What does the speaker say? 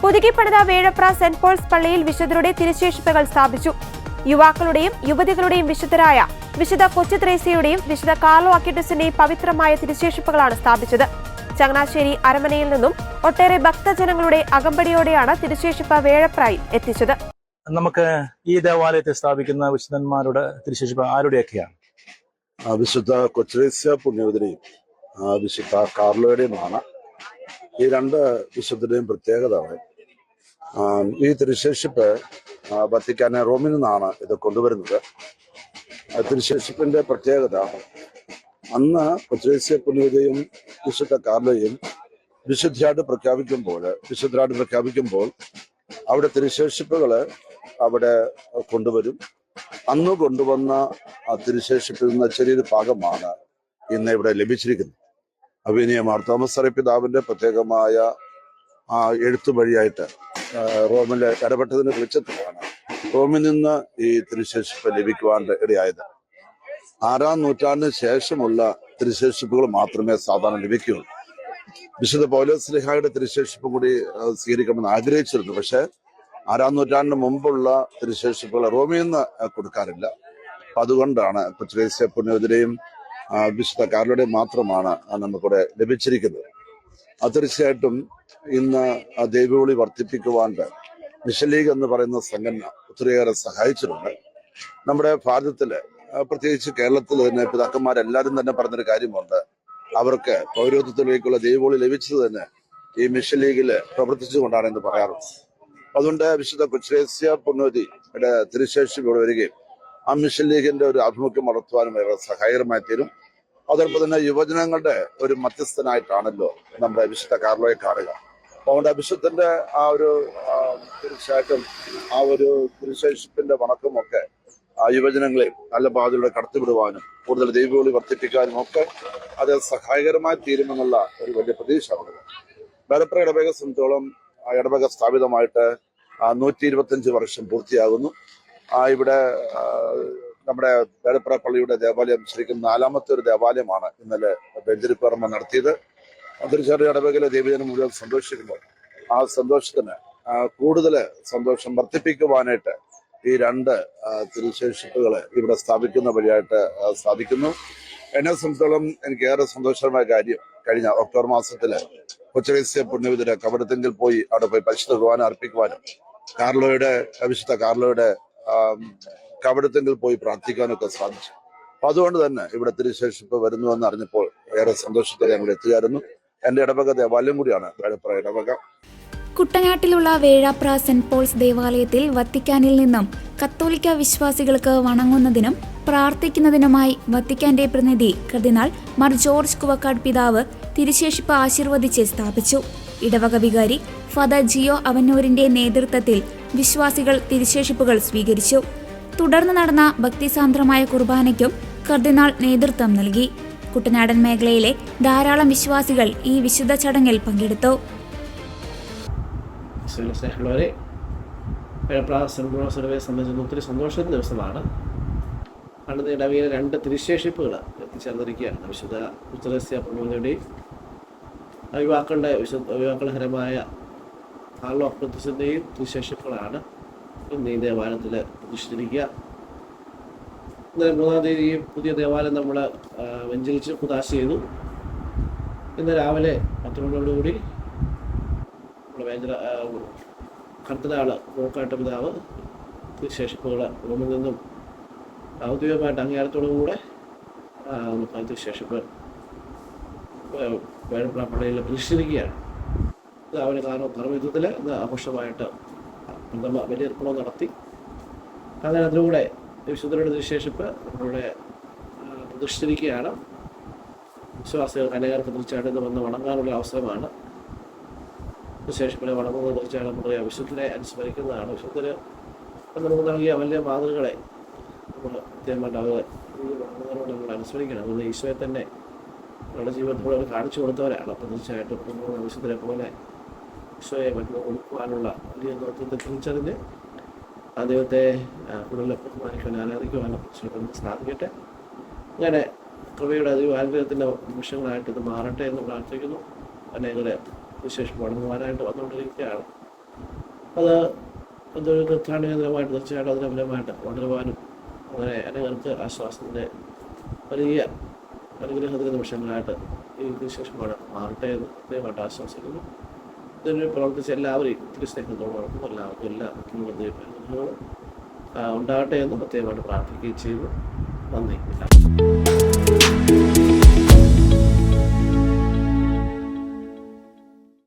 പുതുക്കിപ്പണിത Vezhapra saint Paul's പള്ളിയിൽ വിശുദ്ധരുടെ തിരുശേഷിപ്പുകൾ സ്ഥാപിച്ചു. യുവാക്കളുടെയും യുവതികളുടെയും വിശുദ്ധരായ വിശുദ്ധ കൊച്ചു ത്രേസ്യയുടെയും വിശുദ്ധ കാർലോ അക്യുട്ടസിന്റെയും പവിത്രമായ തിരുശേഷിപ്പുകളാണ് സ്ഥാപിച്ചത്. ചങ്ങനാശ്ശേരി അരമനയിൽ നിന്നും ഒട്ടേറെ ഭക്തജനങ്ങളുടെ അകമ്പടിയോടെയാണ് തിരുശേഷിപ്പ് വേഴപ്രായിൽ എത്തിച്ചത്. നമുക്ക് ഈ ദേവാലയത്തെ സ്ഥാപിക്കുന്ന വിശുദ്ധന്മാരുടെ തിരുശേഷിപ്പ് ആരുടെയൊക്കെയാണ്? വിശുദ്ധ കൊച്ചുത്രേസ്യ പുണ്യവതിയുടെയും വിശുദ്ധ കാർലോയുടെയുമാണ്. ഈ രണ്ട് വിശുദ്ധരുടെയും പ്രത്യേകത ഈ തിരുശേഷിപ്പ് വത്തിക്കാനെ റോമിൽ നിന്നാണ് ഇത് കൊണ്ടുവരുന്നത്. തിരുശേഷിപ്പിന്റെ പ്രത്യേകത അന്ന് കൊച്ചുത്രേസ്യ പുണ്യവതിയും വിശുദ്ധ കാർലോയും വിശുദ്ധരായിട്ട് പ്രഖ്യാപിക്കുമ്പോൾ അവിടെ തിരുശേഷിപ്പുകള് അവിടെ കൊണ്ടുവരും. അന്ന് കൊണ്ടുവന്ന ആ തിരുശേഷിപ്പിൽ നിന്ന് ചെറിയൊരു ഭാഗമാണ് ഇന്ന് ഇവിടെ ലഭിച്ചിരിക്കുന്നത്. അഭിനയ മാർത്തോമസ് പിതാവിന്റെ പ്രത്യേകമായ ആ എഴുത്തു വഴിയായിട്ട് റോമിലെ ഇടപെട്ടതിന് വെളിച്ചത്തിലാണ് റോമിൽ നിന്ന് ഈ തിരുശേഷിപ്പ് ലഭിക്കുവാൻ ഇടയായത്. 6-ാം നൂറ്റാണ്ടിന് ശേഷമുള്ള തിരുശേഷിപ്പുകൾ മാത്രമേ സാധാരണ ലഭിക്കുകയുള്ളൂ. വിശുദ്ധ പൗലോസ് ശ്ലീഹായുടെ തിരുശേഷിപ്പ് കൂടി സ്വീകരിക്കണമെന്ന് ആഗ്രഹിച്ചിരുന്നു. പക്ഷെ 6-ാം നൂറ്റാണ്ടിന് മുമ്പുള്ള തിരുശേഷിപ്പുകൾ റോമിൽ നിന്ന് കൊടുക്കാറില്ല. അപ്പൊ അതുകൊണ്ടാണ് കൊച്ചുത്രേസ്യ പുണ്യവതിയുടെയും വിശുദ്ധ കാർലോയുടെയും മാത്രമാണ് നമുക്കിവിടെ ലഭിച്ചിരിക്കുന്നത്. തീർച്ചയായിട്ടും ഇന്ന് ദൈവവിളി വർദ്ധിപ്പിക്കുവാൻ മിഷൻ ലീഗ് എന്ന് പറയുന്ന സംഘടന ഒത്തിരിയേറെ സഹായിച്ചിട്ടുണ്ട്. നമ്മുടെ ഭാരതത്തില് പ്രത്യേകിച്ച് കേരളത്തിൽ തന്നെ പിതാക്കന്മാരെല്ലാവരും തന്നെ പറഞ്ഞൊരു കാര്യമുണ്ട്. അവർക്ക് പൗരോഹിത്യത്തിലേക്കുള്ള ദൈവവിളി ലഭിച്ചത് തന്നെ ഈ മിഷൻ ലീഗില് പ്രവർത്തിച്ചുകൊണ്ടാണ് എന്ന് പറയാറുണ്ട്. അതുകൊണ്ട് വിശുദ്ധ കൊച്ചുത്രേസ്യ പുണ്യവതിയുടെ തിരുശേഷിപ്പ് ഇവിടെ വരികയും ആ മിഷൻ ലീഗിന്റെ ഒരു ആഭിമുഖ്യം വളർത്തുവാനും ഏറെ സഹായകരമായി തീരും. അതോടൊപ്പം തന്നെ യുവജനങ്ങളുടെ ഒരു മധ്യസ്ഥനായിട്ടാണല്ലോ നമ്മുടെ വിശുദ്ധ കാർലോയെ കാണുക. അതുകൊണ്ട് വിശുദ്ധന്റെ ആ ഒരു തീർച്ചയായിട്ടും ആ ഒരു തിരുശേഷിപ്പിന്റെ വണക്കമൊക്കെ ആ യുവജനങ്ങളെ നല്ല പാതയിലൂടെ കടത്തിവിടുവാനും കൂടുതൽ ദൈവവിളി വർദ്ധിപ്പിക്കാനും ഒക്കെ അത് സഹായകരമായി തീരുമെന്നുള്ള ഒരു വലിയ പ്രതീക്ഷ ഉണ്ട്. വേഴപ്ര ഇടവക സംബന്ധിച്ചോളം ഇടവക സ്ഥാപിതമായിട്ട് 125 വർഷം പൂർത്തിയാകുന്നു. ഇവിടെ നമ്മുടെ വേഴപ്ര പള്ളിയുടെ ദേവാലയം ശരിക്കും 4ാമത്തെ ഒരു ദേവാലയമാണ് ഇന്നലെ വെഞ്ചരിപ്പർമ്മ നടത്തിയത്. തീർച്ചയായിട്ടും ഇടവകയിലെ ദൈവജനം മുഴുവൻ സന്തോഷിക്കുമ്പോൾ ആ സന്തോഷത്തിന് കൂടുതൽ സന്തോഷം വർദ്ധിപ്പിക്കുവാനായിട്ട് ഈ രണ്ട് തിരുശേഷിപ്പുകളെ ഇവിടെ സ്ഥാപിക്കുന്ന വഴിയായിട്ട് സാധിക്കുന്നു. എന്നെ സംബന്ധിച്ചോളം എനിക്ക് ഏറെ സന്തോഷകരമായ കാര്യം കഴിഞ്ഞ ഒക്ടോബർ മാസത്തില് കൊച്ചുത്രേസ്യ പുണ്യവതിയുടെ കബറിടത്തിൽ പോയി അവിടെ പോയി പരിശുദ്ധ കുർബാന അർപ്പിക്കുവാനും വിശുദ്ധ കാർലോയുടെ കബറിടത്തിൽ പോയി പ്രാർത്ഥിക്കാനൊക്കെ സാധിച്ചു. അപ്പൊ അതുകൊണ്ട് തന്നെ ഇവിടെ തിരുശേഷിപ്പ് വരുന്നുവെന്ന് അറിഞ്ഞപ്പോൾ ഏറെ സന്തോഷത്തോടെ ഞങ്ങൾ എത്തുകയായിരുന്നു. എന്റെ ഇടവക ദേവാലയം കൂടിയാണ് വേഴപ്ര ഇടവക. കുട്ടനാട്ടിലുള്ള വേഴപ്ര സെന്റ് പോൾസ് ദേവാലയത്തിൽ വത്തിക്കാനിൽ നിന്നും കത്തോലിക്ക വിശ്വാസികൾക്ക് വണങ്ങുന്നതിനും പ്രാർത്ഥിക്കുന്നതിനുമായി വത്തിക്കാന്റെ പ്രതിനിധി കർദിനാൾ മാർ ജോർജ് കുവക്കാട് പിതാവ് തിരുശേഷിപ്പ് ആശീർവദിച്ച് സ്ഥാപിച്ചു. ഇടവക വികാരി ഫാദർ ജിയോ അവന്നൂരിന്റെ നേതൃത്വത്തിൽ വിശ്വാസികൾ തിരുശേഷിപ്പുകൾ സ്വീകരിച്ചു. തുടർന്ന് നടന്ന ഭക്തിസാന്ദ്രമായ കുർബാനയ്ക്കും കർദിനാൾ നേതൃത്വം നൽകി. കുട്ടനാടൻ മേഖലയിലെ ധാരാളം വിശ്വാസികൾ ഈ വിശുദ്ധ ചടങ്ങിൽ പങ്കെടുത്തു. സംബന്ധിച്ച് ഒത്തിരി സന്തോഷത്തിന്റെ ദിവസമാണ്. പണ്ട് ഇടവകയിലെ 2 തിരുശേഷിപ്പുകൾ എത്തിച്ചേർന്നിരിക്കുകയാണ്. വിശുദ്ധ കൊച്ചുത്രേസ്യ പുണ്യവതിയുടെയും യുവാക്കളുടെ കാർലോ അക്യുട്ടസിന്റെയും തിരുശേഷിപ്പുകളാണ് ഇന്ന് ഈ ദേവാലയത്തിൽ പ്രതിഷ്ഠിച്ചിരിക്കുക. ഇന്നലെ 3-ാം തീയതി പുതിയ ദേവാലയം നമ്മൾ വെഞ്ചരിച്ച് കുദാശ ചെയ്തു. ഇന്ന് രാവിലെ 10 മണിയോടുകൂടി കർദിനാള് കുവക്കാട്ട് പിതാവ് തിരുശേഷിപ്പുകൾ റോമിൽ നിന്നും ഔദ്യോഗികമായിട്ട് അംഗീകാരത്തോടുകൂടെ തിരുശേഷിപ്പ് വേഴപ്ര പള്ളിയിൽ പ്രതിഷ്ഠിച്ചിരിക്കുകയാണ്. അവന് കർമ്മയുദ്ധത്തിൽ ഇന്ന് ആഘോഷമായിട്ട് പ്രഥമ ബലിയർപ്പണം നടത്തി. അങ്ങനെ അതിലൂടെ വിശുദ്ധരുടെ തിരുശേഷിപ്പ് നമ്മളുടെ പ്രതിഷ്ഠിച്ചിരിക്കുകയാണ്. വിശ്വാസികൾ അനേകർക്ക് തീർച്ചയായിട്ടും ഇത് വന്ന് വണങ്ങാനുള്ള അവസരമാണ്. വിശേഷിപ്പിനെ വണങ്ങുന്നത് തീർച്ചയായിട്ടും നമ്മുടെ വിശുദ്ധനെ അനുസ്മരിക്കുന്നതാണ്. വിശുദ്ധന് നമുക്ക് നൽകിയ വലിയ മാതൃകളെ നമ്മൾ കൃത്യമായിട്ട് അവർ വണങ്ങുന്നതിനോട് നമ്മൾ അനുസ്മരിക്കണം. അതുകൊണ്ട് ഈശോയെ തന്നെ നമ്മുടെ ജീവിതത്തിലൂടെ അവർ കാണിച്ചു കൊടുത്തവരാണ്. അപ്പം തീർച്ചയായിട്ടും നമ്മൾ വിശുദ്ധനെ പോലെ ഈശോയെ കൊടുക്കുവാനുള്ള വലിയ ദൗത്യത്തെ തിരിച്ചറിഞ്ഞ് ആ ദൈവത്തെ കൂടുതൽ ബഹുമാനിക്കുവാൻ ആരാധിക്കുവാനും സാധിക്കട്ടെ. അങ്ങനെ കൃപയുടെ അനുഗ്രഹത്തിൻ്റെ നിമിഷങ്ങളായിട്ട് ഇത് മാറട്ടെ എന്ന് പ്രാർത്ഥിക്കുന്നു. അനേകരെ വിശേഷം വണങ്ങുവാനായിട്ട് വന്നുകൊണ്ടിരിക്കുകയാണ്. അത് അതൊരു തീർത്ഥാടനകേന്ദ്രമായിട്ട് തീർച്ചയായിട്ടും അതിന് ഫലമായിട്ട് വളരുവാനും അങ്ങനെ അനേകർക്ക് ആശ്വാസത്തിൻ്റെ വലിയ അനുഗ്രഹത്തിൻ്റെ നിമിഷങ്ങളായിട്ട് ഈ വിശേഷമാണ് മാറട്ടെ എന്ന് പ്രത്യേകമായിട്ട് ആശ്വസിക്കുന്നു. ഇതിന് പ്രവർത്തിച്ച എല്ലാവരെയും ഒത്തിരി സ്നേഹത്തോടൊപ്പം എല്ലാവർക്കും എല്ലാ അനുഗ്രഹങ്ങളും ഉണ്ടാകട്ടെ എന്ന് പ്രത്യേകമായിട്ട് പ്രാർത്ഥിക്കുകയും ചെയ്തു. നന്ദി.